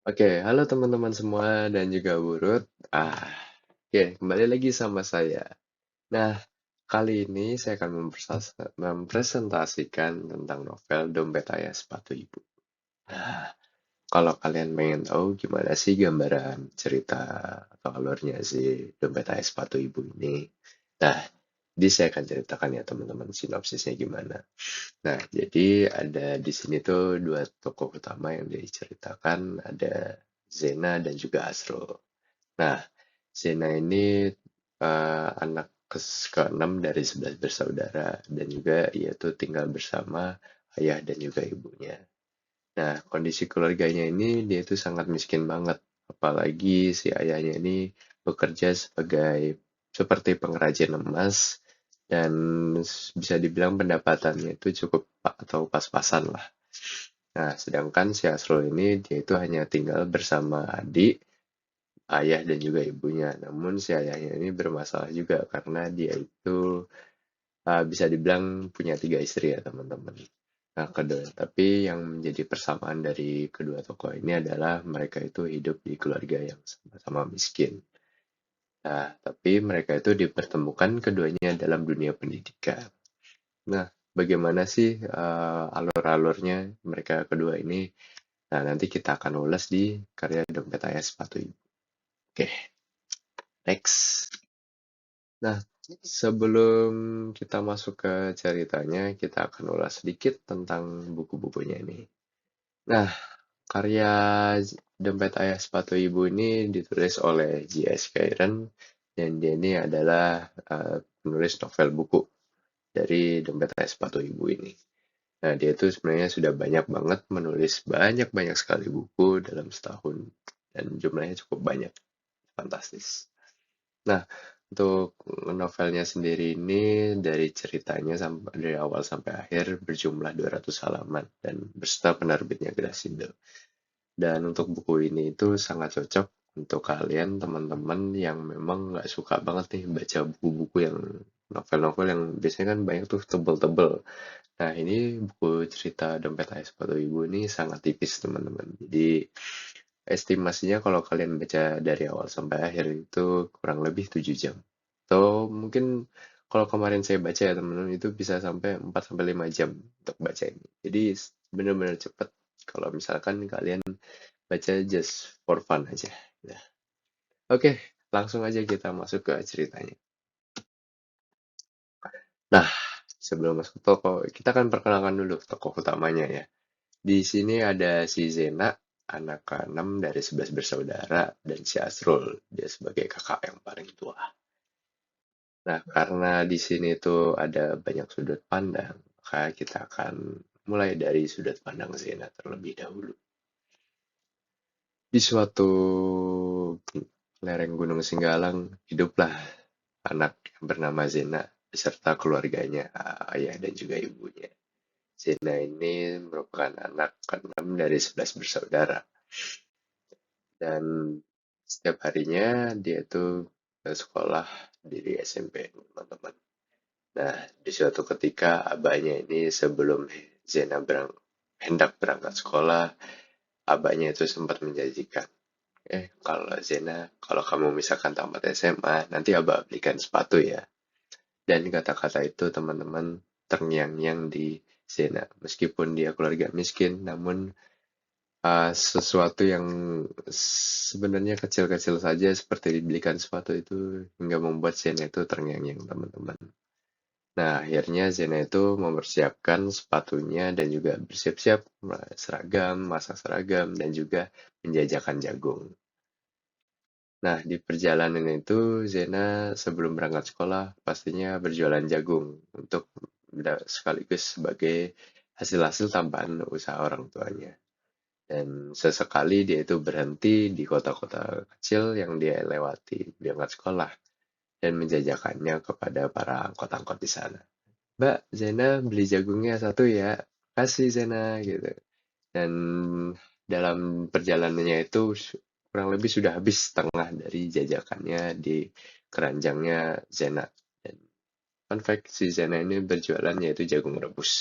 Oke, halo teman-teman semua dan juga Burut. Oke, kembali lagi sama saya. Nah, kali ini saya akan mempresentasikan tentang novel Dompet Ayah Sepatu Ibu. Nah, kalau kalian pengen tahu gimana sih gambaran cerita atau alurnya si Dompet Ayah Sepatu Ibu ini, nah, jadi saya akan ceritakan ya teman-teman sinopsisnya gimana. Nah, jadi ada di sini tuh dua tokoh utama yang diceritakan, ada Zena dan juga Asrul. Nah, Zena ini anak ke-6 dari 11 bersaudara dan juga ia tuh tinggal bersama ayah dan juga ibunya. Nah, kondisi keluarganya ini dia tuh sangat miskin banget. Apalagi si ayahnya ini bekerja sebagai seperti pengrajin emas dan bisa dibilang pendapatannya itu cukup atau pas-pasan lah. Nah, sedangkan si Asrul ini dia itu hanya tinggal bersama adik, ayah dan juga ibunya. Namun si ayahnya ini bermasalah juga karena dia itu bisa dibilang punya 3 istri ya teman-teman. Nah, tapi yang menjadi persamaan dari kedua tokoh ini adalah mereka itu hidup di keluarga yang sama-sama miskin. Nah, tapi mereka itu dipertemukan keduanya dalam dunia pendidikan. Nah, bagaimana sih alur-alurnya mereka kedua ini? Nah, nanti kita akan ulas di karya Dompet Ayah Sepatu Ibu. Oke, next. Nah, sebelum kita masuk ke ceritanya, kita akan ulas sedikit tentang buku-bukunya ini. Nah, karya Dompet Ayah Sepatu Ibu ini ditulis oleh J.S. Kyren dan dia ini adalah penulis novel buku dari Dompet Ayah Sepatu Ibu ini. Nah, dia itu sebenarnya sudah banyak banget menulis banyak-banyak sekali buku dalam setahun dan jumlahnya cukup banyak, fantastis. Nah, untuk novelnya sendiri ini dari ceritanya sampai dari awal sampai akhir berjumlah 200 halaman dan beserta penerbitnya Grasindo. Dan untuk buku ini itu sangat cocok untuk kalian teman-teman yang memang nggak suka banget nih baca buku-buku yang novel-novel yang biasanya kan banyak tuh tebel-tebel. Nah, ini buku cerita Dompet Ayah Sepatu Ibu ini sangat tipis teman-teman. Jadi estimasinya kalau kalian baca dari awal sampai akhir itu kurang lebih 7 jam. Atau mungkin kalau kemarin saya baca ya teman-teman itu bisa sampai 4 sampai 5 jam untuk baca ini. Jadi benar-benar cepat kalau misalkan kalian baca just for fun aja. Nah, oke, langsung aja kita masuk ke ceritanya. Nah, sebelum masuk toko, kita akan perkenalkan dulu tokoh utamanya ya. Di sini ada si Zena, anak ke-6 dari 11 bersaudara, dan si Asrul, dia sebagai kakak yang paling tua. Nah, karena di sini tuh ada banyak sudut pandang, maka kita akan mulai dari sudut pandang Zena terlebih dahulu. Di suatu lereng Gunung Singgalang, hiduplah anak yang bernama Zena beserta keluarganya, ayah dan juga ibunya. Zena ini merupakan anak ke-6 dari 11 bersaudara. Dan setiap harinya dia tuh ke sekolah di SMP, teman-teman. Nah, di suatu ketika abahnya ini sebelum Zena hendak berangkat sekolah, abahnya itu sempat menjanjikan, kalau Zena, kalau kamu misalkan tamat SMA, nanti abah belikan sepatu ya. Dan kata-kata itu teman-teman terngiang-ngiang di Zena. Meskipun dia keluarga miskin, namun sesuatu yang sebenarnya kecil-kecil saja seperti dibelikan sepatu itu hingga membuat Zena itu terngiang-ngiang teman-teman. Nah, akhirnya Zena itu mempersiapkan sepatunya dan juga bersiap-siap seragam, masak seragam, dan juga menjajakan jagung. Nah, di perjalanan itu Zena sebelum berangkat sekolah pastinya berjualan jagung untuk sekaligus sebagai hasil-hasil tambahan usaha orang tuanya. Dan sesekali dia itu berhenti di kota-kota kecil yang dia lewati berangkat sekolah dan menjajakannya kepada para angkot-angkot di sana. Mbak, Zena beli jagungnya satu ya. Kasih Zena gitu. Dan dalam perjalanannya itu kurang lebih sudah habis setengah dari jajakannya di keranjangnya Zena. Dan fun fact, si Zena ini berjualan yaitu jagung rebus.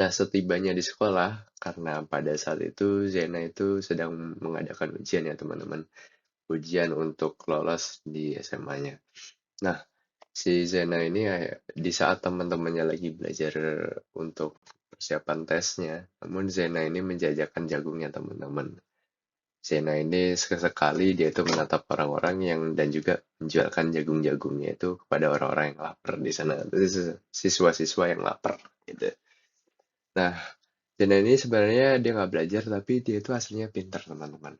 Nah, setibanya di sekolah, karena pada saat itu Zena itu sedang mengadakan ujian ya teman-teman, ujian untuk lolos di SMA-nya. Nah, si Zena ini di saat teman-temannya lagi belajar untuk persiapan tesnya, namun Zena ini menjajakan jagungnya teman-teman. Zena ini sesekali dia itu menatap orang-orang yang dan juga menjualkan jagung-jagungnya itu kepada orang-orang yang lapar di sana. Itu siswa-siswa yang lapar gitu. Nah, Zena ini sebenarnya dia nggak belajar tapi dia itu aslinya pintar teman-teman.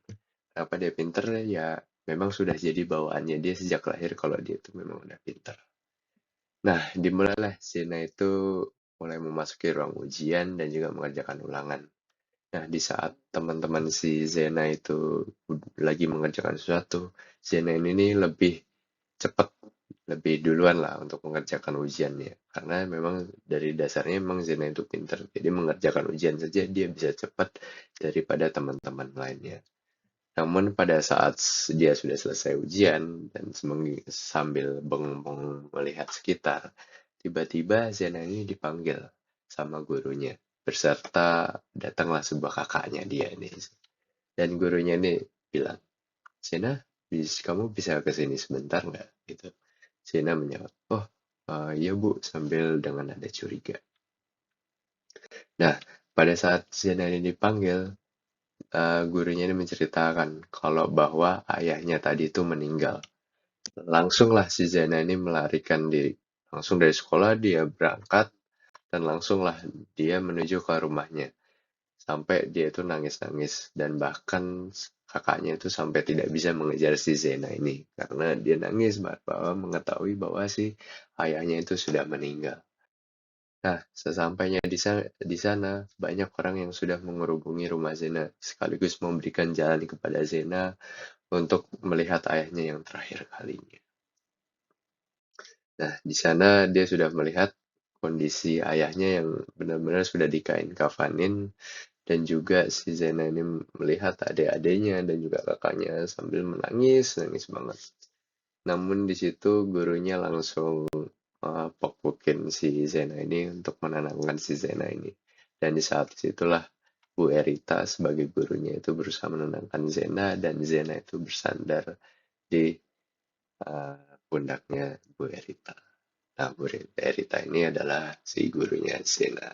Kenapa dia pintar? Ya memang sudah jadi bawaannya dia sejak lahir kalau dia itu memang udah pintar. Nah, dimulailah Zena itu mulai memasuki ruang ujian dan juga mengerjakan ulangan. Nah, di saat teman-teman si Zena itu lagi mengerjakan sesuatu, Zena ini nih lebih cepat, lebih duluan lah untuk mengerjakan ujiannya. Karena memang dari dasarnya memang Zena itu pintar, jadi mengerjakan ujian saja dia bisa cepat daripada teman-teman lainnya. Namun pada saat dia sudah selesai ujian dan sambil bengong melihat sekitar, tiba-tiba Zena ini dipanggil sama gurunya. Beserta datanglah sebuah kakaknya dia ini. Dan gurunya ini bilang, Zena, kamu bisa ke sini sebentar nggak? Gitu. Zena menjawab, oh iya bu, sambil dengan nada curiga. Nah, pada saat Zena ini dipanggil, gurunya ini menceritakan kalau bahwa ayahnya tadi itu meninggal. Langsunglah si Zena ini melarikan diri. Langsung dari sekolah dia berangkat dan langsunglah dia menuju ke rumahnya. Sampai dia itu nangis-nangis dan bahkan kakaknya itu sampai tidak bisa mengejar si Zena ini karena dia nangis bahwa mengetahui bahwa si ayahnya itu sudah meninggal. Nah, sesampainya di sana, banyak orang yang sudah mengerubungi rumah Zena, sekaligus memberikan jalan kepada Zena untuk melihat ayahnya yang terakhir kalinya. Nah, di sana dia sudah melihat kondisi ayahnya yang benar-benar sudah dikain kafanin, dan juga si Zena ini melihat adik-adiknya dan juga kakaknya sambil menangis, nangis banget. Namun di situ gurunya langsung pok-pokin si Zena ini untuk menenangkan si Zena ini. Dan di saat situlah Bu Erita sebagai gurunya itu berusaha menenangkan Zena dan Zena itu bersandar di pundaknya Bu Erita. Nah, Bu Erita ini adalah si gurunya Zena.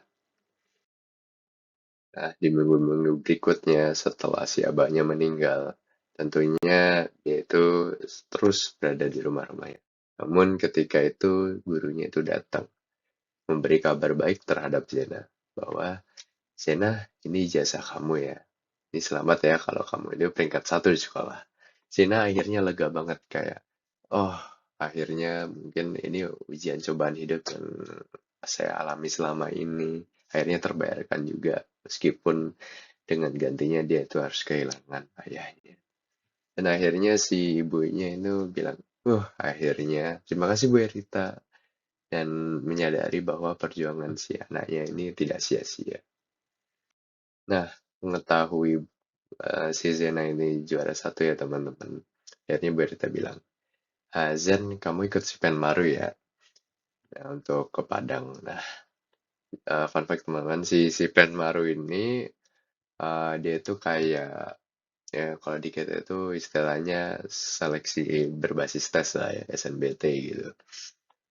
Nah, di minggu-minggu berikutnya setelah si abahnya meninggal, tentunya dia itu terus berada di rumah-rumahnya. Namun ketika itu gurunya itu datang memberi kabar baik terhadap Zena bahwa Zena, ini ijazah kamu ya. Ini selamat ya kalau kamu ini peringkat 1 di sekolah. Zena akhirnya lega banget kayak, oh akhirnya mungkin ini ujian cobaan hidup yang saya alami selama ini akhirnya terbayarkan juga meskipun dengan gantinya dia itu harus kehilangan ayahnya. Dan akhirnya si ibunya itu bilang, akhirnya terima kasih Bu Erita, dan menyadari bahwa perjuangan si anaknya ini tidak sia-sia. Nah, mengetahui si Zena ini juara 1 ya teman-teman. Akhirnya Bu Erita bilang, Zen kamu ikut si Penmaru ya, nah, untuk ke Padang. Nah, fun fact teman-teman, si Penmaru ini dia itu kayak ya kalau di kita itu istilahnya seleksi berbasis tes lah ya, SNBT gitu,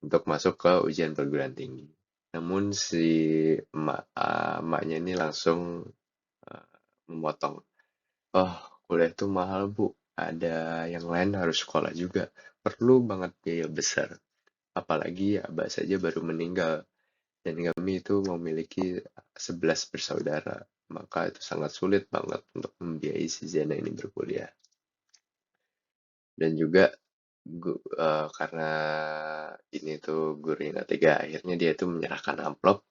untuk masuk ke ujian perguruan tinggi. Namun si emaknya ini langsung uh, memotong, oh kuliah itu mahal bu, ada yang lain harus sekolah juga, perlu banget biaya besar, apalagi abah saja baru meninggal dan kami itu memiliki 11 bersaudara, maka itu sangat sulit banget untuk membiayai si Zena ini berkuliah. Dan juga karena ini tuh gurunya nggak tega, akhirnya dia itu menyerahkan amplop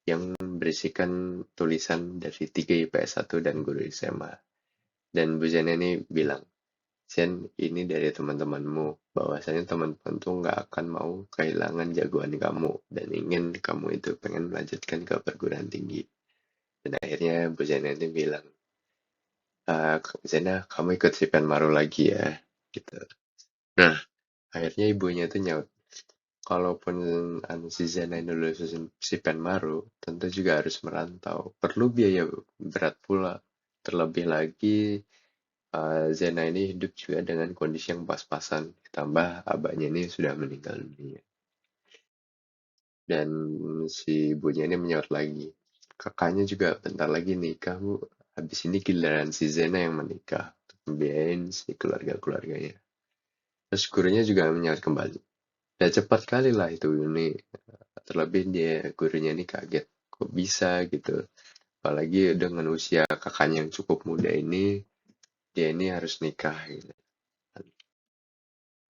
yang berisikan tulisan dari 3 IPS 1 dan guru SMA. Dan Bu Zena ini bilang, Zen, ini dari teman-temanmu, bahwasanya teman-teman tuh nggak akan mau kehilangan jagoan kamu dan ingin kamu itu pengen melanjutkan ke perguruan tinggi. Dan akhirnya Bu Zena itu bilang, Zena, kamu ikut si Penmaru lagi ya, gitu. Nah, akhirnya ibunya itu nyaut, kalaupun si Zena ini lulus si Penmaru, tentu juga harus merantau. Perlu biaya berat pula. Terlebih lagi, Zena ini hidup juga dengan kondisi yang pas-pasan. Ditambah abahnya ini sudah meninggal dunia. Dan si ibunya ini menyaut lagi. Kakaknya juga bentar lagi nikah, Bu. Habis ini giliran si Zena yang menikah. Untuk membiayain si keluarga-keluarganya. Terus gurunya juga menyaut kembali. Ya cepat kali lah itu ini. Terlebih dia gurunya ini kaget. Kok bisa gitu. Apalagi dengan usia kakaknya yang cukup muda ini, dia ini harus nikah gitu.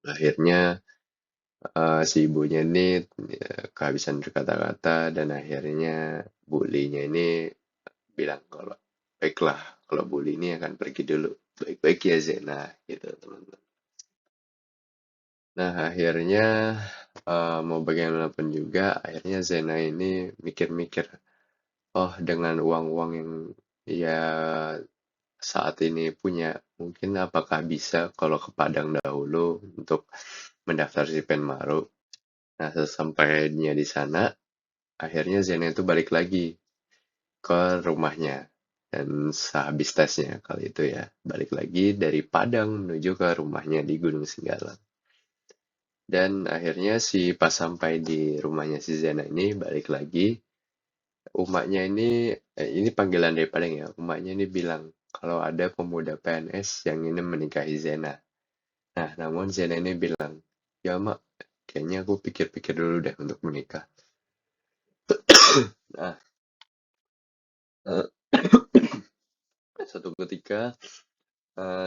Akhirnya si ibunya ini kehabisan berkata-kata dan akhirnya bulinya ini bilang kalau baiklah kalau bully ini akan pergi dulu. Baik-baik ya Zena gitu teman-teman. Nah akhirnya mau bagaimanapun juga akhirnya Zena ini mikir-mikir, oh dengan uang-uang yang ya saat ini punya, mungkin apakah bisa kalau ke Padang dahulu untuk mendaftar si Penmaru. Nah, sesampainya di sana, akhirnya Zena itu balik lagi ke rumahnya. Dan sehabis tesnya kali itu ya, balik lagi dari Padang menuju ke rumahnya di Gunung Singgalang. Dan akhirnya si pas sampai di rumahnya si Zena ini balik lagi, umaknya ini panggilan dari Padang ya, umaknya ini bilang kalau ada pemuda PNS yang ingin menikahi Zena. Nah, namun Zena ini bilang, ya mak, kayaknya aku pikir-pikir dulu deh untuk menikah. Nah, eh, satu ketika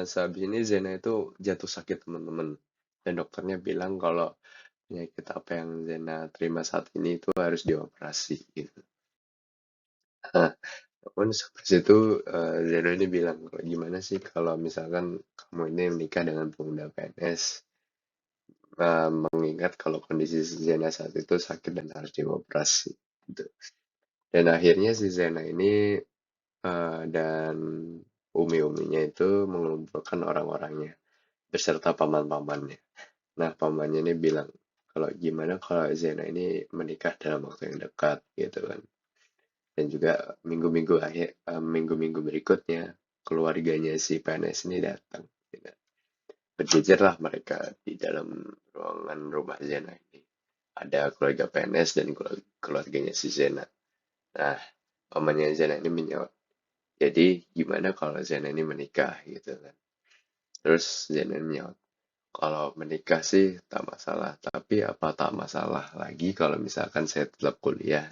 sehabis ini Zena itu jatuh sakit teman-teman. Dan dokternya bilang kalau penyakit apa yang Zena terima saat ini itu harus dioperasi gitu. Nah, namun seperti itu Zena ini bilang, gimana sih kalau misalkan kamu ini menikah dengan pemuda PNS, mengingat kalau kondisi Zena saat itu sakit dan harus dioperasi gitu. Dan akhirnya si Zena ini dan umi-uminya itu mengumpulkan orang-orangnya beserta paman-pamannya. Nah, pamannya ini bilang, kalau gimana kalau Zena ini menikah dalam waktu yang dekat gitu kan. Dan juga minggu-minggu berikutnya keluarganya si PNS ini datang. Gitu. Berjejerlah mereka di dalam ruangan rumah Zena ini. Ada keluarga PNS dan keluarganya si Zena. Nah, pamannya Zena ini menjawab, jadi gimana kalau Zena ini menikah gitu kan. Terus Zena ini menjawab, kalau menikah sih tak masalah, tapi apa tak masalah lagi kalau misalkan saya tetap kuliah.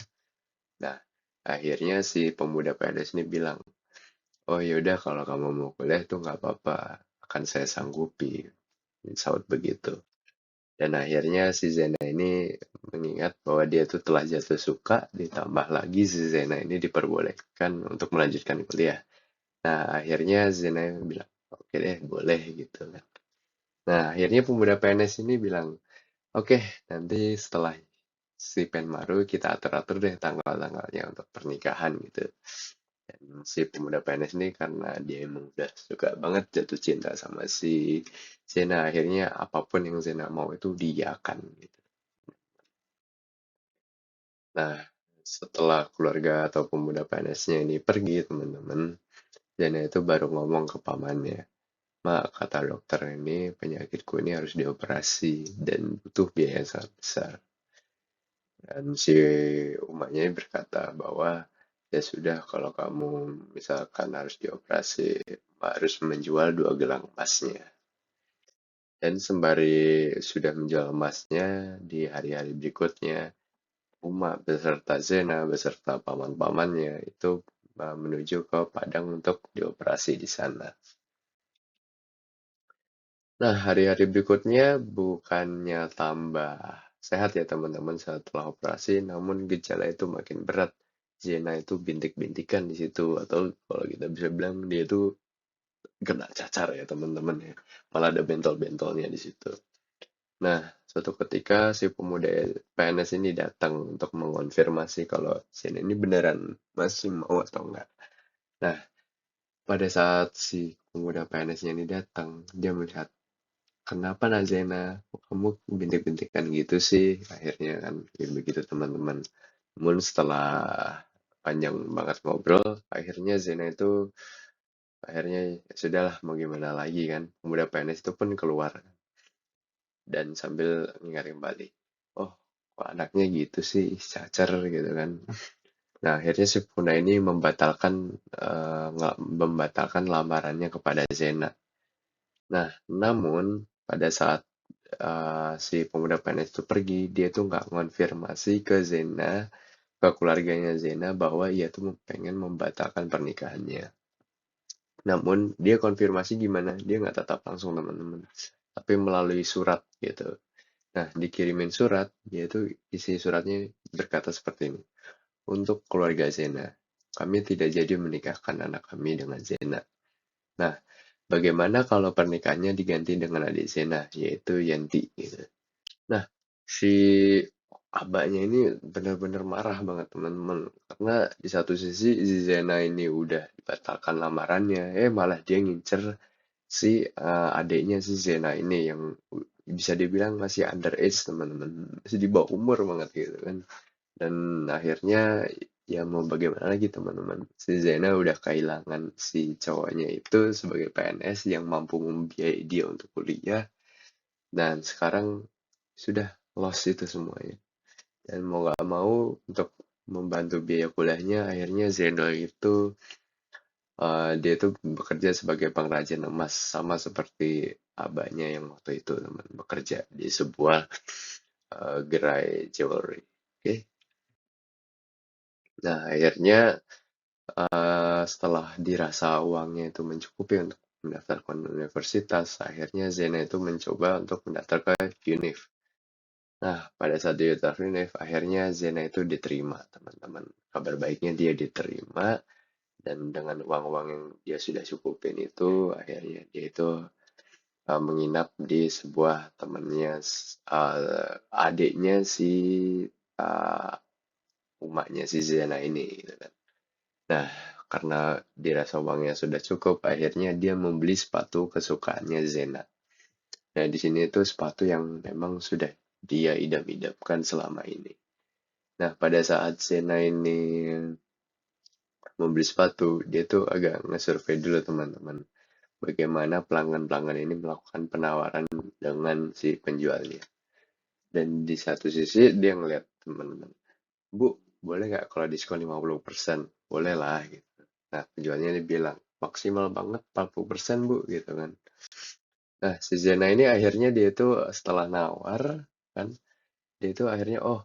Nah, akhirnya si pemuda PNS ini bilang, oh yaudah kalau kamu mau kuliah itu nggak apa-apa, akan saya sanggupi. Saud begitu. Dan akhirnya si Zena ini mengingat bahwa dia itu telah jatuh suka, ditambah lagi si Zena ini diperbolehkan untuk melanjutkan kuliah. Nah, akhirnya Zena bilang, oke deh, boleh gitu kan. Nah, akhirnya pemuda PNS ini bilang, oke, nanti setelah si Penmaru kita atur-atur deh tanggal-tanggalnya untuk pernikahan gitu. Dan si pemuda PNS ini karena dia emang udah suka banget jatuh cinta sama si Zena, akhirnya apapun yang Zena mau itu diiyakan gitu. Nah, setelah keluarga atau pemuda PNS-nya ini pergi teman-teman, Zena itu baru ngomong ke pamannya, Mak, kata dokter ini penyakitku ini harus dioperasi dan butuh biaya yang sangat besar. Dan si umatnya berkata bahwa ya sudah kalau kamu misalkan harus dioperasi harus menjual 2 gelang emasnya. Dan sembari sudah menjual emasnya di hari-hari berikutnya, Uma beserta Zena beserta paman-pamannya itu menuju ke Padang untuk dioperasi di sana. Nah, hari-hari berikutnya bukannya tambah sehat ya teman-teman setelah operasi, namun gejala itu makin berat. Zena itu bintik-bintikan di situ, atau kalau kita bisa bilang dia itu kena cacar ya teman-teman ya. Malah ada bentol-bentolnya di situ. Nah, suatu ketika si pemuda PNS ini datang untuk mengonfirmasi kalau Zena ini beneran masih mau atau enggak. Nah, pada saat si pemuda PNS-nya ini datang, dia melihat kenapa Nazena? Kok kamu bintik-bintikan gitu sih? Akhirnya kan ya begitu teman-teman. Namun setelah panjang banget ngobrol, akhirnya Zena itu akhirnya ya sudahlah mau gimana lagi kan. Pemuda PNS itu pun keluar dan sambil ngingatin balik. Oh, kok anaknya gitu sih, cacer gitu kan. Nah, akhirnya si Puna ini membatalkan lamarannya kepada Zena. Nah, namun pada saat si pemuda PNS itu pergi, dia tuh nggak ngonfirmasi ke Zena, ke keluarganya Zena bahwa ia tuh pengen membatalkan pernikahannya. Namun dia konfirmasi gimana? Dia nggak tetap langsung teman-teman, tapi melalui surat gitu. Nah, dikirimin surat, yaitu isi suratnya berkata seperti ini. Untuk keluarga Zena, kami tidak jadi menikahkan anak kami dengan Zena. Nah, bagaimana kalau pernikahannya diganti dengan adik Zena, yaitu Yanti gitu. Nah, si abahnya ini benar-benar marah banget teman-teman. Karena di satu sisi Zena ini udah dibatalkan lamarannya, malah dia ngincer si adiknya si Zena ini yang bisa dibilang masih underage teman-teman, masih di bawah umur banget gitu kan. Dan akhirnya ya mau bagaimana lagi teman-teman, si Zena udah kehilangan si cowoknya itu sebagai PNS yang mampu membiayai dia untuk kuliah, dan sekarang sudah lost itu semuanya. Dan mau gak mau untuk membantu biaya kuliahnya, akhirnya Zeno itu dia itu bekerja sebagai pengrajin emas sama seperti abahnya yang waktu itu teman, bekerja di sebuah gerai jewelry. Oke. Nah, akhirnya setelah dirasa uangnya itu mencukupi untuk mendaftarkan universitas, akhirnya Zena itu mencoba untuk mendaftar ke UNIF. Nah, pada saat dia daftar UNIF, akhirnya Zena itu diterima, teman-teman. Kabar baiknya dia diterima, dan dengan uang-uang yang dia sudah cukupin itu, akhirnya dia itu menginap di sebuah temannya, adiknya si uh, umaknya si Zena ini, gitu kan. Nah, karena dirasa uangnya sudah cukup, akhirnya dia membeli sepatu kesukaannya Zena. Nah, di sini itu sepatu yang memang sudah dia idam-idamkan selama ini. Nah, pada saat Zena ini membeli sepatu, dia tuh agak nge-survey dulu teman-teman. Bagaimana pelanggan-pelanggan ini melakukan penawaran dengan si penjualnya. Dan di satu sisi dia ngeliat teman-teman, Bu, boleh nggak kalau diskon 50%? Boleh lah gitu. Nah, penjualnya dia bilang, maksimal banget 40% Bu gitu kan. Nah, si Zena ini akhirnya dia itu setelah nawar kan, dia itu akhirnya, oh,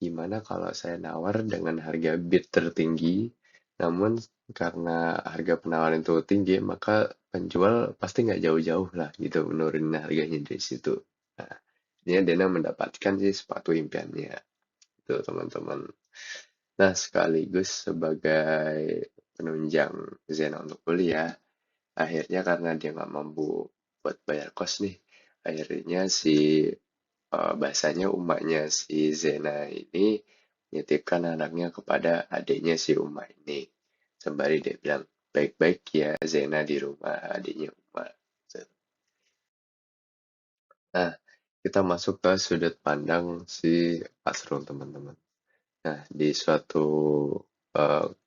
gimana kalau saya nawar dengan harga bid tertinggi, namun karena harga penawaran itu tinggi, maka penjual pasti nggak jauh-jauh lah gitu menurunin harganya dari situ. Nah, ini Dena mendapatkan sih sepatu impiannya itu teman-teman. Nah, sekaligus sebagai penunjang Zena untuk kuliah, akhirnya karena dia nggak mampu buat bayar kos nih, akhirnya si bahasanya umaknya si Zena ini nitipkan anaknya kepada adiknya si Uma ini. Sembari dia bilang, baik-baik ya Zena di rumah adiknya Uma. Nah, kita masuk ke sudut pandang si Asrul teman-teman. Nah, di suatu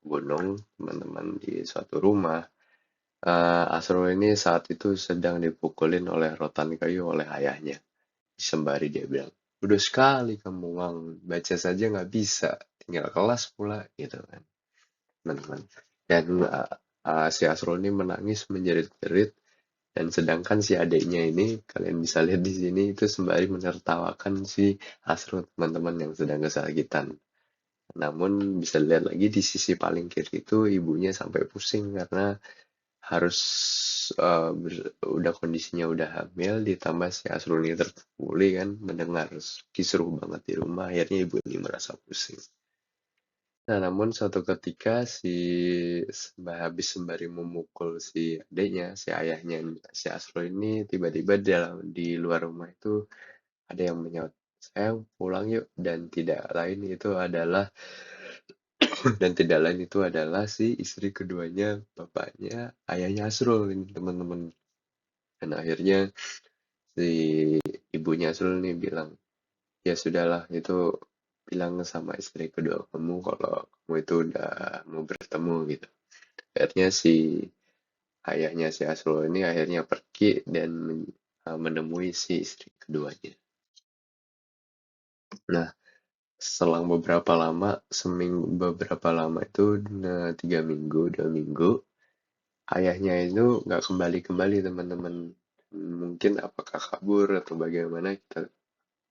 gunung, teman-teman, di suatu rumah, Asrul ini saat itu sedang dipukulin oleh rotan kayu oleh ayahnya. Sembari dia bilang, udah sekali kamu uang, baca saja nggak bisa, tinggal kelas pula, gitu kan, teman-teman. Dan si Asrul ini menangis menjerit-jerit, dan sedangkan si adiknya ini, kalian bisa lihat di sini, itu sembari menertawakan si Asrul, teman-teman, yang sedang kesakitan. Namun bisa lihat lagi di sisi paling kiri itu ibunya sampai pusing karena harus udah kondisinya udah hamil, ditambah si Asrul ini terpukuli kan mendengar kisruh banget di rumah, akhirnya ibu ini merasa pusing. Nah, namun suatu ketika habis sembari memukul si adiknya, si ayahnya si Asrul ini tiba-tiba di luar rumah itu ada yang menyaut, sayang pulang yuk, dan tidak lain itu adalah si istri keduanya, bapaknya ayahnya Asrul ini teman-teman. Dan akhirnya si ibunya Asrul nih bilang, ya sudahlah itu bilang sama istri kedua kamu kalau kamu itu udah mau bertemu gitu. Akhirnya si ayahnya si Asrul ini akhirnya pergi dan menemui si istri keduanya. Nah, selang beberapa lama itu 3 minggu, 2 minggu, ayahnya itu nggak kembali-kembali teman-teman. Mungkin apakah kabur atau bagaimana kita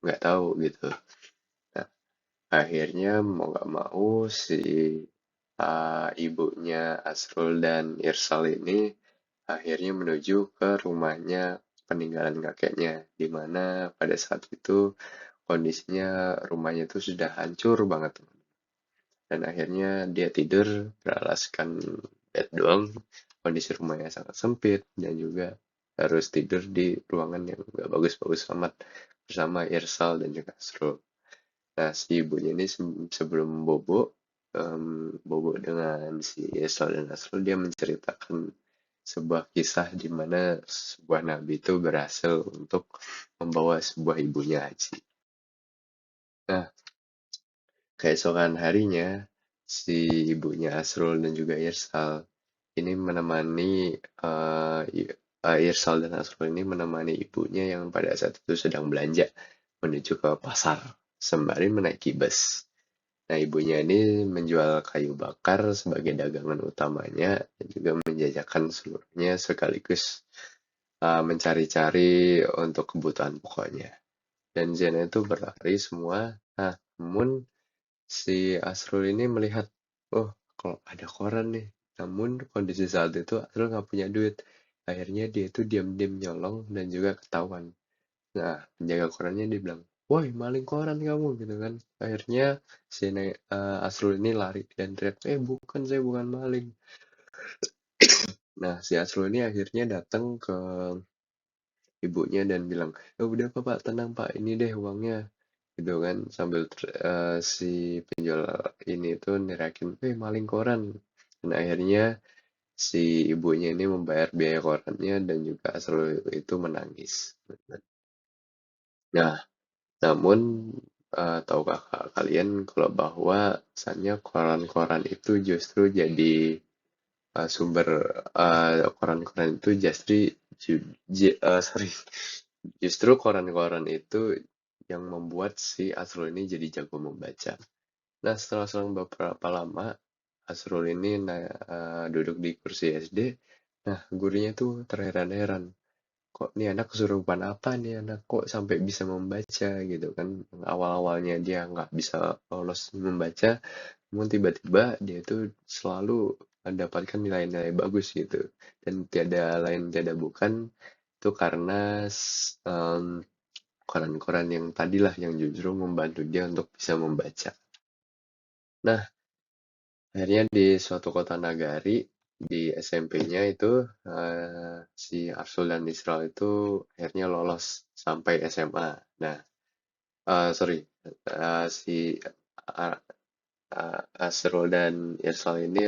nggak tahu gitu. Nah, akhirnya mau nggak mau si ibunya Asrul dan Irsal ini akhirnya menuju ke rumahnya peninggalan kakeknya, di mana pada saat itu kondisinya rumahnya itu sudah hancur banget. Dan akhirnya dia tidur beralaskan bed doang, kondisi rumahnya sangat sempit, dan juga harus tidur di ruangan yang gak bagus-bagus amat bersama Irsal dan juga Asrul. Nah, si ibunya ini sebelum bobo, bobo dengan si Irsal dan Asrul, dia menceritakan sebuah kisah di mana sebuah nabi itu berhasil untuk membawa sebuah ibunya haji. Nah, keesokan harinya, si ibunya Asrul dan juga Irsal ini menemani Irsal dan Asrul ini menemani ibunya yang pada saat itu sedang belanja menuju ke pasar sembari menaiki bus. Nah, ibunya ini menjual kayu bakar sebagai dagangan utamanya dan juga menjajakan seluruhnya sekaligus mencari-cari untuk kebutuhan pokoknya. Dan Zena itu berlari semua. Nah, namun si Asrul ini melihat, oh, kalau ada koran nih. Namun kondisi saat itu Asrul nggak punya duit. Akhirnya dia itu diam-diam nyolong dan juga ketahuan. Nah, penjaga korannya dia bilang, woi, maling koran kamu gitu kan. Akhirnya si Asrul ini lari dan teriak, bukan, saya bukan maling. Nah, si Asrul ini akhirnya datang ke ibunya dan bilang, udah Pak, tenang Pak, ini deh uangnya. Gitu kan, sambil si penjual ini tuh nerakin, maling koran. Dan akhirnya si ibunya ini membayar biaya korannya dan juga Asrul itu menangis. Nah, namun tahukah kalian kalau bahwa misalnya koran-koran itu justru jadi sumber koran-koran itu sorry, justru koran-koran itu yang membuat si Asrul ini jadi jago membaca. Nah, setelah selang beberapa lama, Asrul ini duduk di kursi SD. Nah, gurunya tuh terheran-heran. Kok nih anak kesurupan apa nih anak kok sampai bisa membaca gitu kan. Awal-awalnya dia nggak bisa lolos membaca, namun tiba-tiba dia tuh selalu mendapatkan nilai-nilai bagus gitu. Dan tiada lain tiada bukan itu karena koran-koran yang tadilah yang justru membantu dia untuk bisa membaca. Nah, akhirnya di suatu kota nagari, di SMP-nya itu, si Arsul dan Isral itu akhirnya lolos sampai SMA. Nah, sorry, si uh, Asrul dan Irsal ini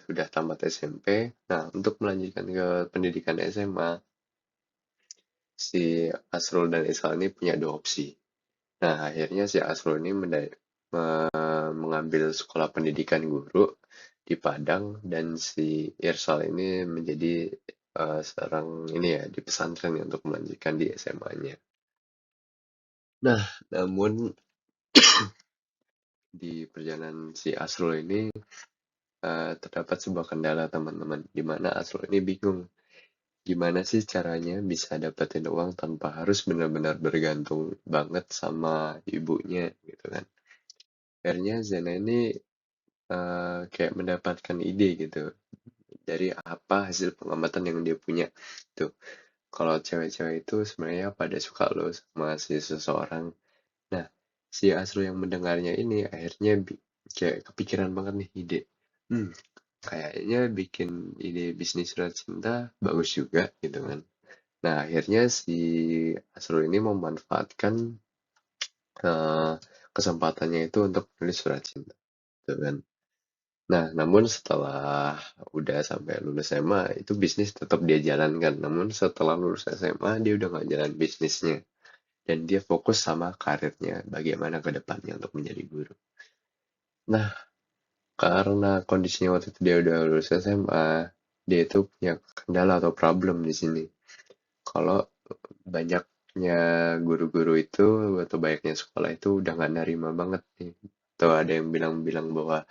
sudah tamat SMP. Nah, untuk melanjutkan ke pendidikan SMA, si Asrul dan Irsal ini punya dua opsi. Nah, akhirnya si Asrul ini mengambil sekolah pendidikan guru di Padang dan si Irsal ini menjadi seorang ini ya di pesantren ya, untuk melanjutkan di SMA-nya. Nah, namun di perjalanan si Asrul ini terdapat sebuah kendala teman-teman, di mana Asrul ini bingung gimana sih caranya bisa dapetin uang tanpa harus benar-benar bergantung banget sama ibunya gitu kan. Akhirnya Zena ini kayak mendapatkan ide gitu dari apa hasil pengamatan yang dia punya tuh. Kalau cewek-cewek itu sebenarnya pada suka loh sama si seseorang. Nah, si Asru yang mendengarnya ini akhirnya kayak kepikiran banget nih ide. Hmm, kayaknya bikin ide bisnis surat cinta bagus juga gitu kan. Nah, akhirnya si Asru ini memanfaatkan eh, kesempatannya itu untuk menulis surat cinta gitu kan. Nah, namun setelah udah sampai lulus SMA, itu bisnis tetap dia jalankan. Namun setelah lulus SMA, dia udah nggak jalan bisnisnya. Dan dia fokus sama karirnya, bagaimana ke depannya untuk menjadi guru. Nah, karena kondisinya waktu itu dia udah lulus SMA, dia itu punya kendala atau problem di sini. Kalau banyaknya guru-guru itu atau banyaknya sekolah itu udah nggak nerima banget nih. Atau ada yang bilang-bilang bahwa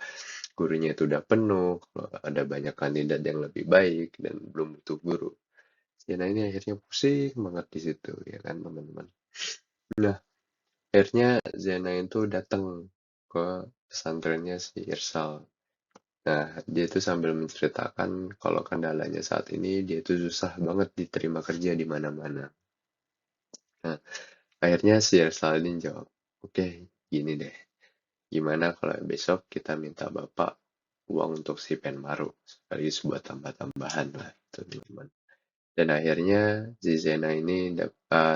gurunya itu udah penuh, kalau ada banyak kandidat yang lebih baik dan belum butuh guru. Ya, nah ini akhirnya pusing banget di situ, ya kan teman-teman. Nah, akhirnya Zena itu datang ke pesantrennya si Irsal. Nah, dia itu sambil menceritakan kalau kendalanya saat ini dia itu susah banget diterima kerja di mana-mana. Nah, akhirnya si Irsal ini jawab, oke, gini deh, gimana kalau besok kita minta bapak uang untuk si Penmaru, sekaligus buat tambah-tambahan lah, itu teman. Dan akhirnya si Zena ini,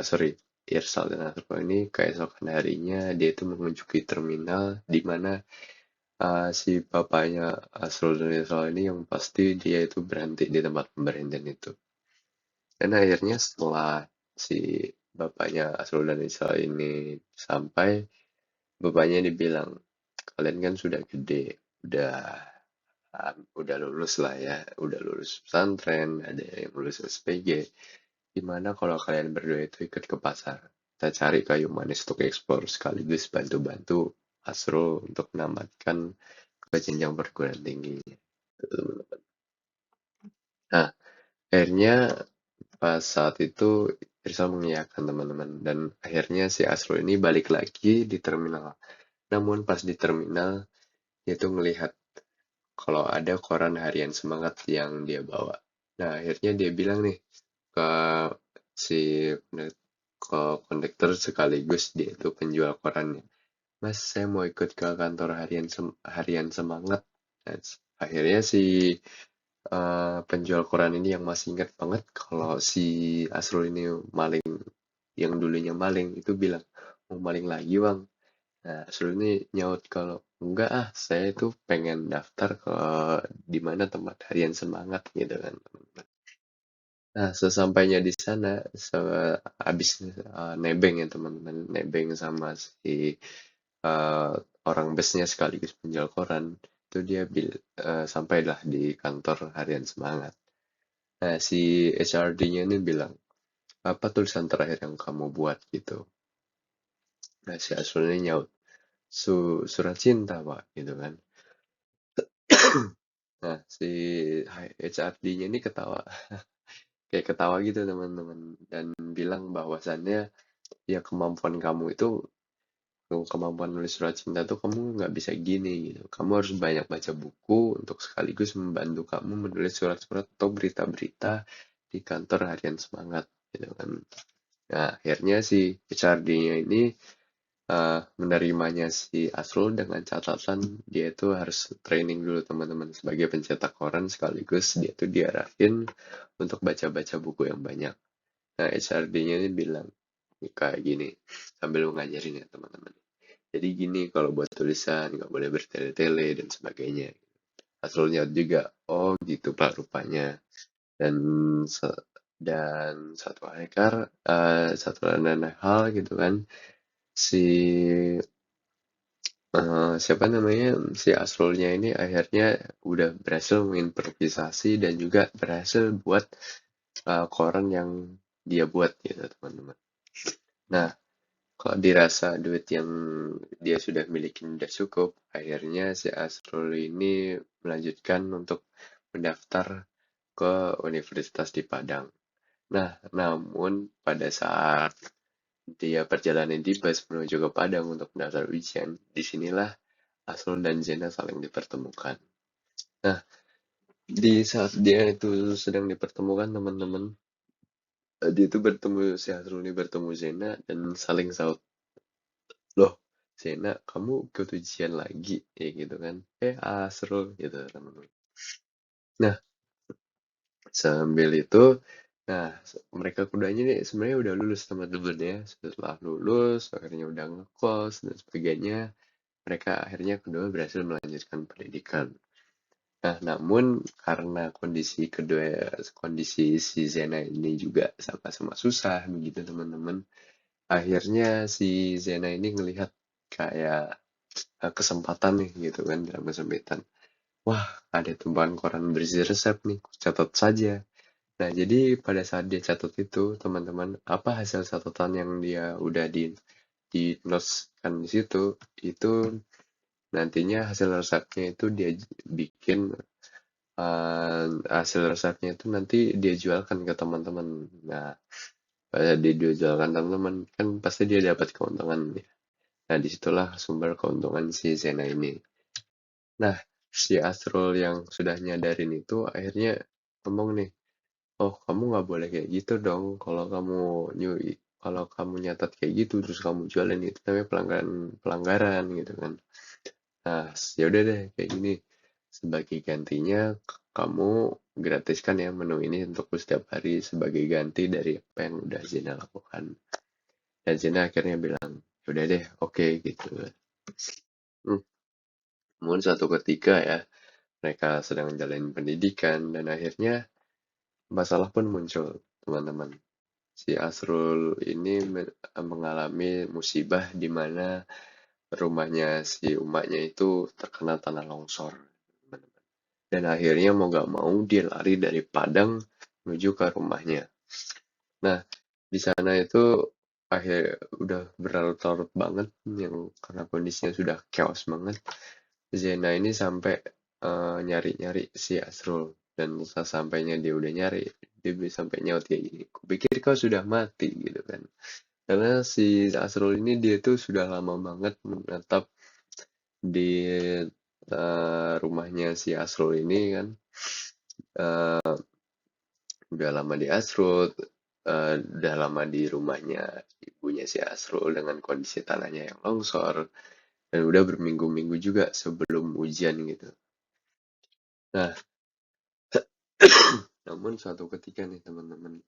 sorry, Irsal dan Asrul ini keesokan harinya dia itu mengunjungi terminal di mana si bapaknya Asrul dan Irsal ini yang pasti dia itu berhenti di tempat pemberhentian itu. Dan akhirnya setelah si bapaknya Asrul dan Irsal ini sampai, bapaknya dibilang, kalian kan sudah gede, udah udah lulus lah ya, udah lulus pesantren, ada yang lulus SPG. Gimana kalau kalian berdua itu ikut ke pasar? Kita cari kayu manis untuk ekspor sekaligus bantu-bantu Asrul untuk menamatkan ke jenjang perguruan tingginya. Nah, akhirnya pas saat itu Irsal mengiyakan teman-teman dan akhirnya si Asrul ini balik lagi di terminal. Namun pas di terminal dia tuh ngelihat kalau ada koran harian semangat yang dia bawa. Nah, akhirnya dia bilang nih ke si ke kondektur sekaligus dia itu penjual korannya. Mas, saya mau ikut ke kantor harian semangat. Nah, akhirnya si penjual koran ini yang masih ingat banget kalau si Asrul ini maling, yang dulunya maling itu bilang, mau maling lagi bang. Nah, Asrul ini nyaut kalau enggak ah, saya itu pengen daftar ke di mana tempat harian semangat gitu kan. Nah, sesampainya di sana, habis nebeng ya teman-teman, nebeng sama si eh, orang busnya sekaligus penjual koran, itu dia sampailah di kantor harian semangat. Nah, si HRD-nya ini bilang, apa tulisan terakhir yang kamu buat gitu. Nah, si Asrul ini nyaut, surat cinta pak, gitu kan. Nah, si HRD-nya ini ketawa, kayak ketawa gitu teman-teman, dan bilang bahwasannya ya kemampuan kamu itu, kemampuan nulis surat cinta tuh kamu nggak bisa gini gitu. Kamu harus banyak baca buku untuk sekaligus membantu kamu menulis surat-surat atau berita-berita di kantor harian semangat gitu kan. Nah, akhirnya si HRD-nya ini menerimanya si Asrul dengan catatan dia itu harus training dulu teman-teman sebagai pencetak koran sekaligus dia tuh diarahin untuk baca-baca buku yang banyak. Nah, HRD-nya ini bilang kayak gini sambil ngajarin ya teman-teman. Jadi gini, kalau buat tulisan nggak boleh bertele-tele dan sebagainya. Asrulnya juga, oh gitu pak rupanya. Dan satu satu dan hal gitu kan, si siapa namanya, si Asrulnya ini akhirnya udah berhasil mengimprovisasi dan juga berhasil buat koran yang dia buat gitu teman-teman. Nah, kalau dirasa duit yang dia sudah miliki sudah cukup, akhirnya si Asrul ini melanjutkan untuk mendaftar ke Universitas di Padang. Nah, namun pada saat dia perjalanan di bus menuju ke Padang untuk mendaftar ujian, disinilah Asrul dan Zena saling dipertemukan. Nah, di saat dia itu sedang dipertemukan teman-teman, dia itu bertemu si Asrul ini bertemu Zena dan saling saut, loh Zena kamu ikut ujian lagi ya gitu kan, Asrul gitu teman-teman. Nah, sambil itu, nah mereka keduanya nih sebenarnya udah lulus teman-teman ya. Setelah lulus akhirnya udah ngekos dan sebagainya, mereka akhirnya kedua berhasil melanjutkan pendidikan. Nah, namun karena kondisi si Zena ini juga sama-sama susah begitu teman-teman. Akhirnya si Zena ini ngelihat kayak kesempatan nih gitu kan dalam kesempitan. Wah, ada tumpuan koran berisi resep nih, catat saja. Nah, jadi pada saat dia catat itu, teman-teman, apa hasil catatan yang dia udah di notes-kan di situ, itu nantinya hasil resepnya itu dia bikin hasil resepnya itu nanti dia jualkan ke teman-teman. Nah, pada dia jualkan teman-teman, kan pasti dia dapat keuntungan ya. Nah, disitulah sumber keuntungan si Zena ini. Nah, si Asrul yang sudah nyadarin itu akhirnya ngomong nih, oh kamu nggak boleh kayak gitu dong. Kalau kamu nyatat kayak gitu terus kamu jualin itu namanya pelanggaran gitu kan. Nah, ya udah deh kayak gini. Sebagai gantinya kamu gratiskan ya menu ini untukku setiap hari sebagai ganti dari apa yang udah Zena lakukan. Dan Zena akhirnya bilang, ya udah deh, oke gitu. Hmm, namun suatu ketika ya mereka sedang menjalani pendidikan dan akhirnya masalah pun muncul, teman-teman. Si Asrul ini mengalami musibah di mana rumahnya si umaknya itu terkena tanah longsor. Dan akhirnya mau gak mau dia lari dari Padang menuju ke rumahnya. Nah, di sana itu udah berlarut-larut banget yang karena kondisinya sudah chaos banget. Zena ini sampai nyari-nyari si Asrul dan sesampainya dia udah nyari, dia bisa sampai nyaut kayak gini. Kupikir kau sudah mati gitu kan. Karena si Asrul ini dia tuh sudah lama banget menetap di rumahnya si Asrul ini kan. Eh, udah lama di Asrul, udah lama di rumahnya ibunya si Asrul dengan kondisi tanahnya yang longsor, dan udah berminggu-minggu juga sebelum ujian gitu. Nah, namun suatu ketika nih teman-teman,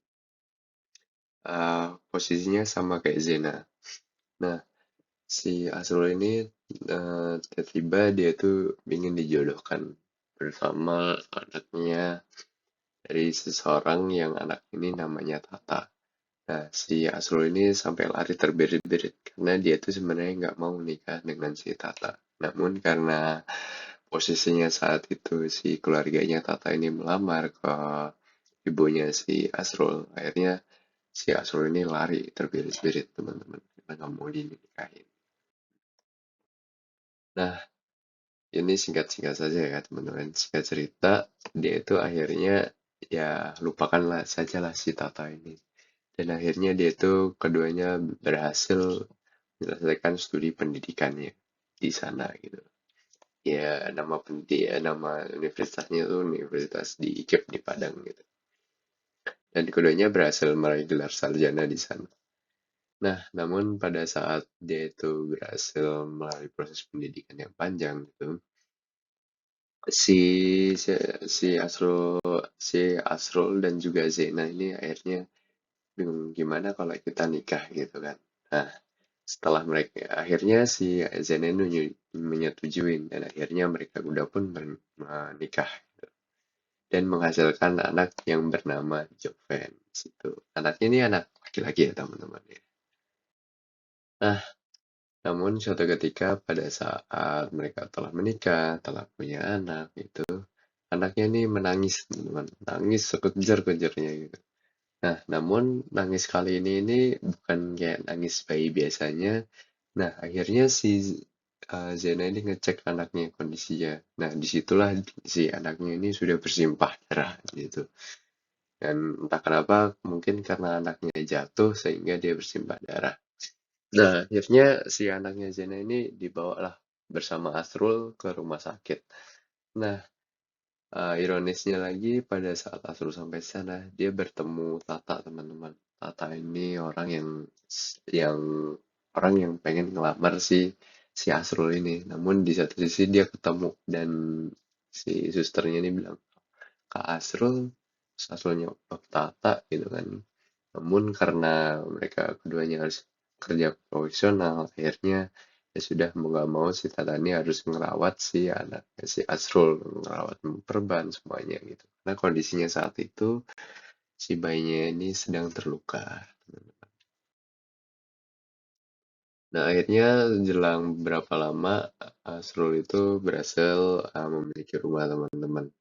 posisinya sama kayak Zena. Nah, si Asrul ini tiba-tiba dia tuh ingin dijodohkan bersama anaknya dari seseorang yang anak ini namanya Tata. Nah, si Asrul ini sampai lari terbirit-birit karena dia tuh sebenarnya nggak mau nikah dengan si Tata. Namun karena posisinya saat itu si keluarganya Tata ini melamar ke ibunya si Asrul, akhirnya si Asrul ini lari terbirit-birit teman-teman karena nggak mau dinikahin. Nah, ini singkat-singkat saja ya teman-teman. Singkat cerita, dia itu akhirnya ya lupakanlah sajalah si Tata ini. Dan akhirnya dia itu keduanya berhasil menyelesaikan studi pendidikannya di sana gitu. Ya nama universitasnya itu Universitas di IKIP di Padang gitu. Dan keduanya berhasil meraih gelar sarjana di sana. Nah, namun pada saat dia itu berhasil melalui proses pendidikan yang panjang gitu, si si, si Asrul si Asrul dan juga Zena ini akhirnya bingung gimana kalau kita nikah gitu kan. Nah, setelah mereka akhirnya si Zena ini menyetujui dan akhirnya mereka udah pun menikah gitu. Dan menghasilkan anak yang bernama Joven. Situ. Anaknya ini anak laki-laki ya teman-teman ya. Nah, namun suatu ketika pada saat mereka telah menikah, telah punya anak itu, anaknya ini menangis teman-teman, nangis sekejar-kejarnya gitu. Nah, namun nangis kali ini bukan kayak nangis bayi biasanya. Nah, akhirnya si Zena ini ngecek anaknya kondisinya. Nah, disitulah si anaknya ini sudah bersimpah darah gitu. Dan entah kenapa, mungkin karena anaknya jatuh sehingga dia bersimpah darah. Nah, akhirnya si anaknya Zena ini dibawalah bersama Asrul ke rumah sakit. Nah, ironisnya lagi pada saat Asrul sampai sana, dia bertemu Tata, teman-teman. Tata ini yang orang yang pengen ngelamar si Asrul ini. Namun di satu sisi dia ketemu dan si susternya ini bilang, Kak Asrul, Asrulnya Tata gitu kan. Namun karena mereka keduanya harus kerja profesional, akhirnya Ya sudah mau nggak mau si Tata ini harus ngerawat si anaknya si Asrul, ngerawat perban semuanya gitu. Nah kondisinya saat itu si bayinya ini sedang terluka. Nah akhirnya jelang berapa lama Asrul itu berhasil memiliki rumah teman-teman.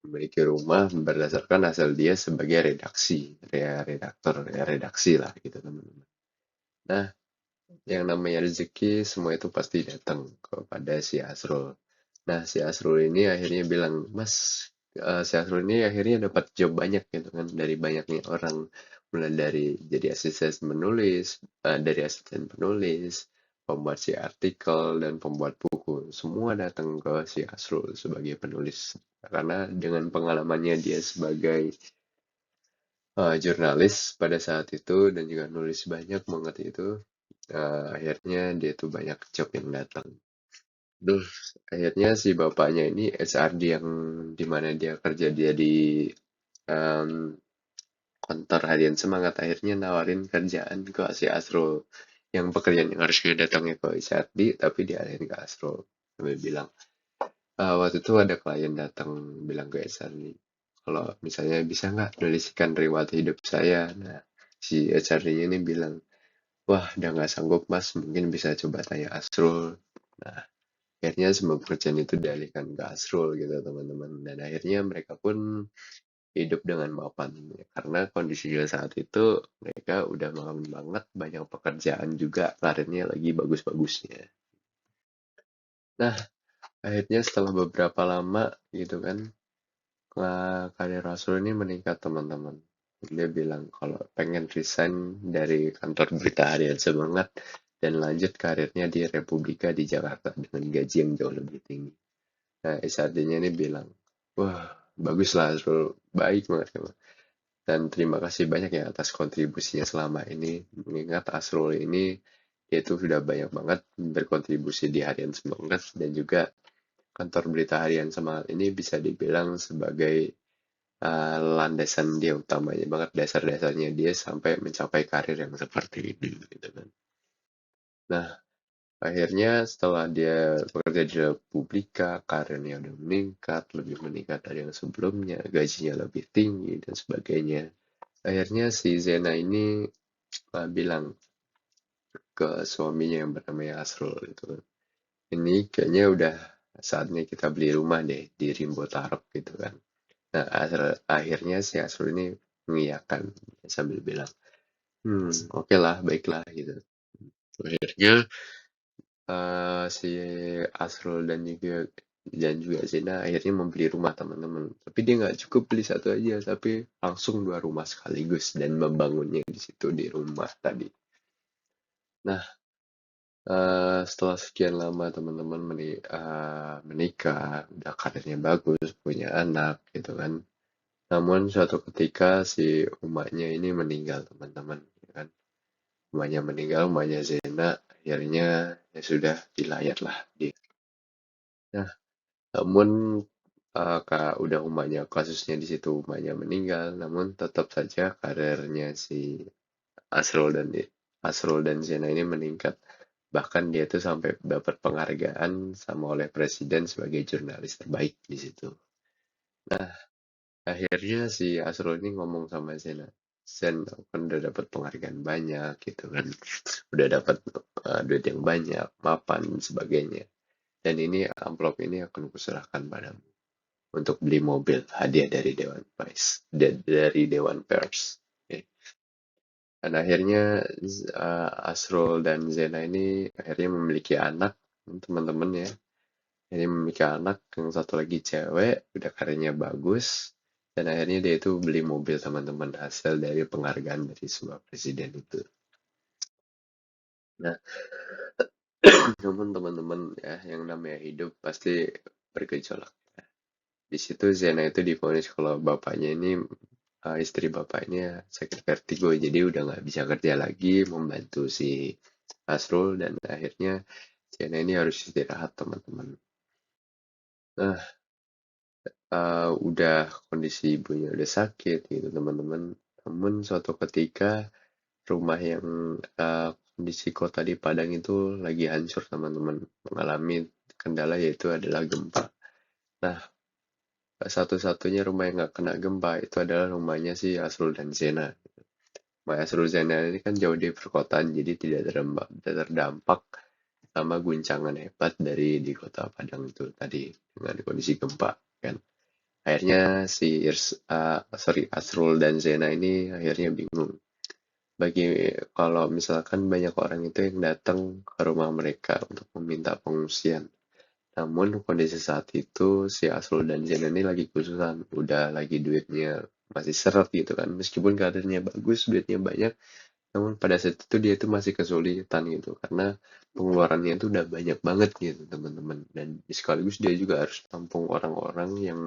Memiliki rumah berdasarkan hasil dia sebagai redaksi, redaktor, ya redaksi lah gitu teman-teman. Nah yang namanya rezeki semua itu pasti datang kepada si Asrul. Nah, si Asrul ini akhirnya bilang, Mas, si Asrul ini akhirnya dapat job banyak gitu kan dari banyaknya orang. Mulai dari jadi asisten menulis, dari asisten penulis, pembuat si artikel, dan pembuat buku. Semua datang ke si Asrul sebagai penulis. Karena dengan pengalamannya dia sebagai jurnalis pada saat itu dan juga nulis banyak banget itu, akhirnya dia tuh banyak job yang datang. Duh, akhirnya si bapaknya ini HRD yang dimana dia kerja dia di em, kantor harian semangat akhirnya nawarin kerjaan ke si Asrul yang pekerjaan yang harusnya datangnya ke HRD tapi dialihin ke Asrul. Sambil bilang, waktu itu ada klien datang bilang ke HRD, kalau misalnya bisa nggak nuliskan riwayat hidup saya. Nah, si HRD-nya ini bilang, wah udah nggak sanggup mas, mungkin bisa coba tanya Asrul. Nah, akhirnya semua pekerjaan itu dialihkan ke Asrul gitu teman-teman dan akhirnya mereka pun hidup dengan mapan karena kondisinya saat itu mereka udah malam banget banyak pekerjaan juga karirnya lagi bagus-bagusnya. Nah akhirnya setelah beberapa lama gitu kan karir Rasul ini meningkat teman-teman. Dia bilang kalau pengen resign dari kantor berita harian semangat dan lanjut karirnya di Republika di Jakarta dengan gaji yang jauh lebih tinggi. Nah, SRD-nya ini bilang, wah, bagus lah, Azrul. Baik banget, ya, Bang. Dan terima kasih banyak ya atas kontribusinya selama ini. Mengingat Asrul ini, dia itu sudah banyak banget berkontribusi di Harian Semangat dan juga kantor berita Harian Semangat ini bisa dibilang sebagai landasan dia utamanya banget, dasar-dasarnya dia sampai mencapai karir yang seperti ini. Gitu kan. Nah, akhirnya setelah dia bekerja di Republika, karirnya udah meningkat, lebih meningkat dari yang sebelumnya, gajinya lebih tinggi, dan sebagainya. Akhirnya si Zena ini bilang ke suaminya yang bernama Asrul itu, ini kayaknya udah saatnya kita beli rumah deh di Rimbo Tarok gitu kan. Nah, akhirnya si Asrul ini mengiyakan sambil bilang, oke lah, baiklah gitu. Akhirnya si Asrul dan juga Zena akhirnya membeli rumah teman-teman. Tapi dia nggak cukup beli satu aja, tapi langsung dua rumah sekaligus dan membangunnya di situ di rumah tadi. Nah, setelah sekian lama teman-teman menikah, udah karirnya bagus, punya anak gitu kan. Namun suatu ketika si umaknya ini meninggal teman-teman, ya kan. Umaknya meninggal, umaknya Zena, akhirnya ya sudah dilayat lah dia. Nah, namun udah umpamanya kasusnya di situ umpamanya meninggal, namun tetap saja karirnya si Asrul dan Asrul dan Zena ini meningkat. Bahkan dia tuh sampai dapat penghargaan sama oleh presiden sebagai jurnalis terbaik di situ. Nah, akhirnya si Asrul ini ngomong sama Zena, Zen, aku kan udah dapat penghargaan banyak gitu kan, udah dapat duit yang banyak, mapan dan sebagainya. Dan ini amplop ini akan kuserahkan padamu untuk beli mobil hadiah dari Dewan Pers, dari Dewan Pers. Oke. Dan akhirnya Asrul dan Zena ini akhirnya memiliki anak, teman-teman ya. Ini memiliki anak, yang satu lagi cewek, udah karirnya bagus, dan akhirnya dia itu beli mobil teman-teman hasil dari penghargaan dari sebuah presiden itu. Nah, namun teman-teman ya, yang namanya hidup pasti bergejolak. Di situ Zena itu divonis kalau bapaknya ini istri bapaknya sakit vertigo jadi udah nggak bisa kerja lagi membantu si Asrul dan akhirnya Zena ini harus istirahat teman-teman. Nah, udah kondisi ibunya udah sakit gitu teman-teman. Namun suatu ketika rumah yang kondisi kota di Padang itu lagi hancur teman-teman, mengalami kendala yaitu adalah gempa. Nah, satu-satunya rumah yang nggak kena gempa itu adalah rumahnya si Asrul dan Zena. Rumah Asrul Zena ini kan jauh di perkotaan, jadi tidak terdampak sama guncangan hebat dari di kota Padang itu tadi dengan kondisi gempa kan. Akhirnya si Asrul dan Zena ini akhirnya bingung. Bagi kalau misalkan banyak orang itu yang datang ke rumah mereka untuk meminta pengungsian. Namun kondisi saat itu si Asrul dan Zena ini lagi kesusahan, udah lagi duitnya masih seret gitu kan. Meskipun karirnya bagus, duitnya banyak, namun pada saat itu dia itu masih kesulitan gitu karena pengeluarannya itu udah banyak banget gitu teman-teman. Dan sekaligus dia juga harus tampung orang-orang yang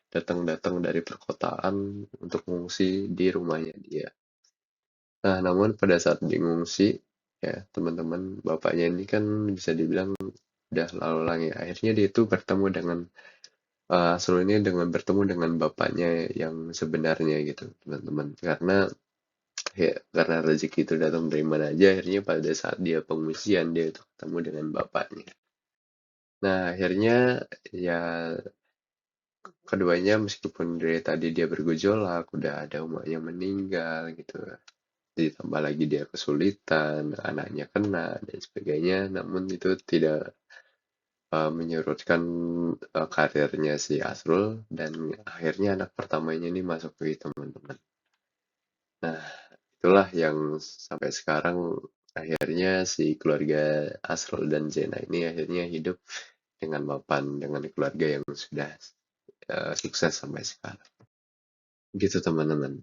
datang-datang dari perkotaan untuk mengungsi di rumahnya dia. Nah, namun pada saat dia ngungsi, ya teman-teman, bapaknya ini kan bisa dibilang udah lalu lang ya. Akhirnya dia itu bertemu dengan Asrul ini dengan bertemu dengan bapaknya yang sebenarnya gitu, teman-teman. Karena rezeki itu datang dari mana aja, akhirnya pada saat dia pengungsian dia itu ketemu dengan bapaknya. Nah, akhirnya ya keduanya meskipun dari tadi dia bergejolak, udah ada umatnya meninggal gitu. Ditambah lagi dia kesulitan, anaknya kena dan sebagainya, namun itu tidak menyurutkan karirnya si Asrul dan akhirnya anak pertamanya ini masuk ke teman-teman. Nah, itulah yang sampai sekarang akhirnya si keluarga Asrul dan Zena ini akhirnya hidup dengan mapan dengan keluarga yang sudah sukses sampai sekarang. Gitu teman-teman.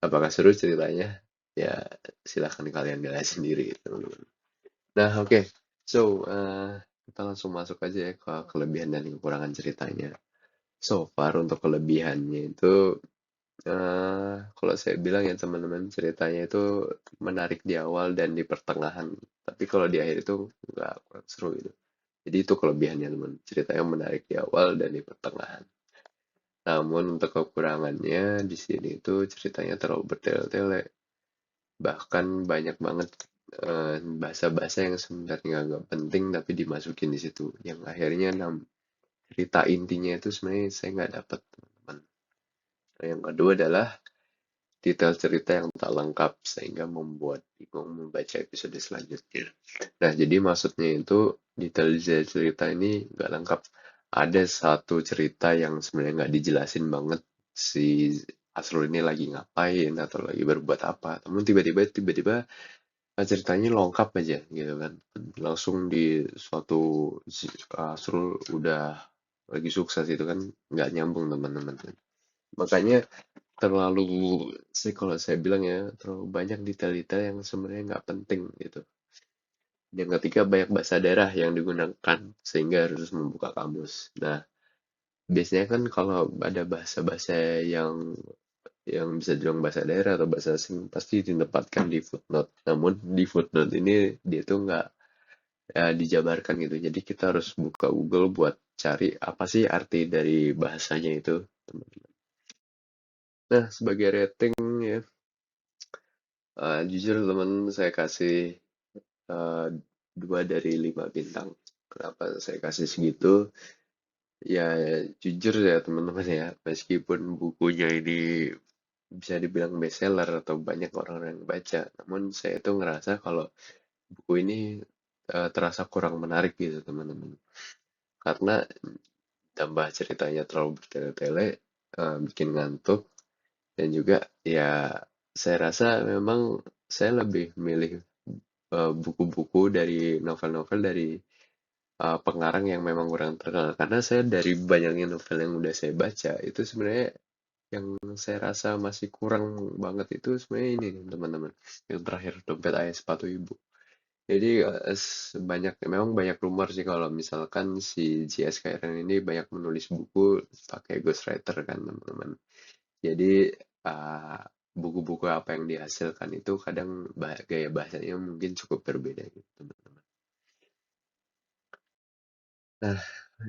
Apakah seru ceritanya? Ya silahkan kalian nilai sendiri teman-teman. Nah, oke. So, kita langsung masuk aja ya ke kelebihan dan kekurangan ceritanya. So far untuk kelebihannya itu, kalau saya bilang ya teman-teman, ceritanya itu menarik di awal dan di pertengahan. Tapi kalau di akhir itu nggak kurang seru itu. Jadi itu kelebihannya teman, ceritanya menarik di awal dan di pertengahan. Namun untuk kekurangannya di sini itu ceritanya terlalu bertele-tele. Bahkan banyak banget bahasa-bahasa yang sebenarnya nggak penting tapi dimasukin di situ. Yang akhirnya cerita intinya itu sebenarnya saya nggak dapat teman-teman. Nah, yang kedua adalah detail cerita yang tak lengkap sehingga membuat bingung membaca episode selanjutnya. Nah, jadi maksudnya itu detail cerita ini nggak lengkap. Ada satu cerita yang sebenarnya nggak dijelasin banget si Asrul ini lagi ngapain atau lagi berbuat apa. Namun tiba-tiba ceritanya lengkap aja gitu kan. Langsung di suatu Asrul udah lagi sukses itu kan nggak nyambung teman-teman. Makanya terlalu sih kalau saya bilang ya terlalu banyak detail-detail yang sebenarnya nggak penting gitu. Yang ketiga banyak bahasa daerah yang digunakan sehingga harus membuka kamus. Nah, biasanya kan kalau ada bahasa-bahasa yang bisa dibilang bahasa daerah atau bahasa asing pasti ditempatkan di footnote. Namun di footnote ini dia tuh nggak dijabarkan gitu. Jadi kita harus buka Google buat cari apa sih arti dari bahasanya itu, teman-teman. Nah, sebagai rating ya, jujur teman saya kasih 2 dari 5 bintang. Kenapa saya kasih segitu? Ya jujur ya teman-teman ya, meskipun bukunya ini bisa dibilang bestseller atau banyak orang yang baca, namun saya tuh ngerasa kalau buku ini terasa kurang menarik gitu teman-teman. Karena tambah ceritanya terlalu bertele-tele, bikin ngantuk, dan juga ya saya rasa memang saya lebih milih buku-buku dari novel-novel dari pengarang yang memang kurang terkenal. Karena saya dari banyaknya novel yang udah saya baca, itu sebenarnya yang saya rasa masih kurang banget itu sebenarnya ini nih, teman-teman. Yang terakhir, Dompet Ayah Sepatu Ibu. Jadi memang banyak rumor sih kalau misalkan si JS Kairan ini banyak menulis buku pakai ghostwriter kan teman-teman. Jadi uh, buku-buku apa yang dihasilkan itu kadang gaya bahasanya mungkin cukup berbeda gitu teman-teman. Nah,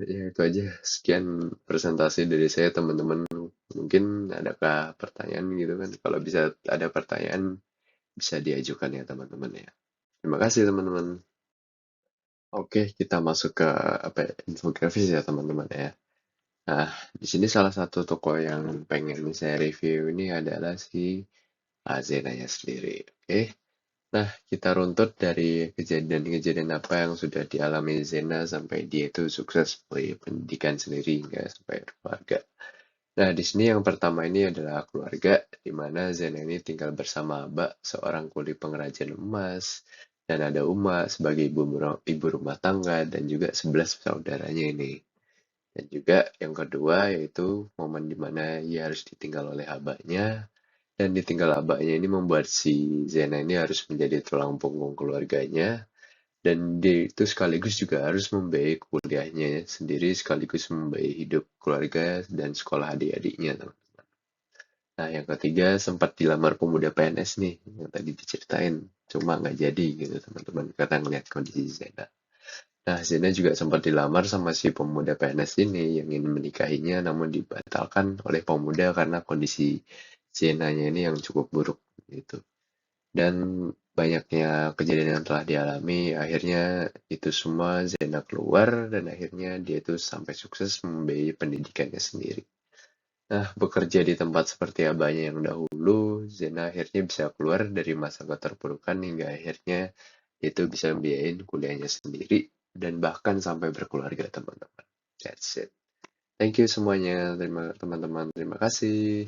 ya itu aja. Sekian presentasi dari saya teman-teman. Mungkin adakah pertanyaan gitu kan? Kalau bisa ada pertanyaan bisa diajukan ya teman-teman ya. Terima kasih teman-teman. Oke, kita masuk ke apa ya, infografis ya teman-teman ya. Nah, di sini salah satu toko yang pengen saya review ini adalah si Zenanya sendiri. Oke, nah kita runtut dari kejadian-kejadian apa yang sudah dialami Zena sampai dia itu sukses di pendidikan sendiri hingga sampai keluarga. Nah, di sini yang pertama ini adalah keluarga, di mana Zena ini tinggal bersama Aba, seorang kuli pengrajin emas, dan ada Uma sebagai ibu rumah tangga, dan juga 11 saudaranya ini. Dan juga yang kedua yaitu momen di mana ia harus ditinggal oleh abahnya, dan ditinggal abahnya ini membuat si Zena ini harus menjadi tulang punggung keluarganya, dan dia itu sekaligus juga harus membiayai kuliahnya sendiri, sekaligus membiayai hidup keluarga dan sekolah adik-adiknya. Nah, yang ketiga sempat dilamar pemuda PNS nih, yang tadi diceritain. Cuma nggak jadi gitu teman-teman, karena ngeliat kondisi Zena. Nah, Zena juga sempat dilamar sama si pemuda PNS ini yang ingin menikahinya, namun dibatalkan oleh pemuda karena kondisi Zenanya ini yang cukup buruk gitu. Dan banyaknya kejadian yang telah dialami, akhirnya itu semua Zena keluar dan akhirnya dia itu sampai sukses membiayai pendidikannya sendiri. Nah, bekerja di tempat seperti abahnya yang dahulu, Zena akhirnya bisa keluar dari masa keterpurukan hingga akhirnya itu bisa membiayain kuliahnya sendiri dan bahkan sampai berkeluarga teman-teman. That's it. Thank you semuanya, teman-teman. Terima kasih.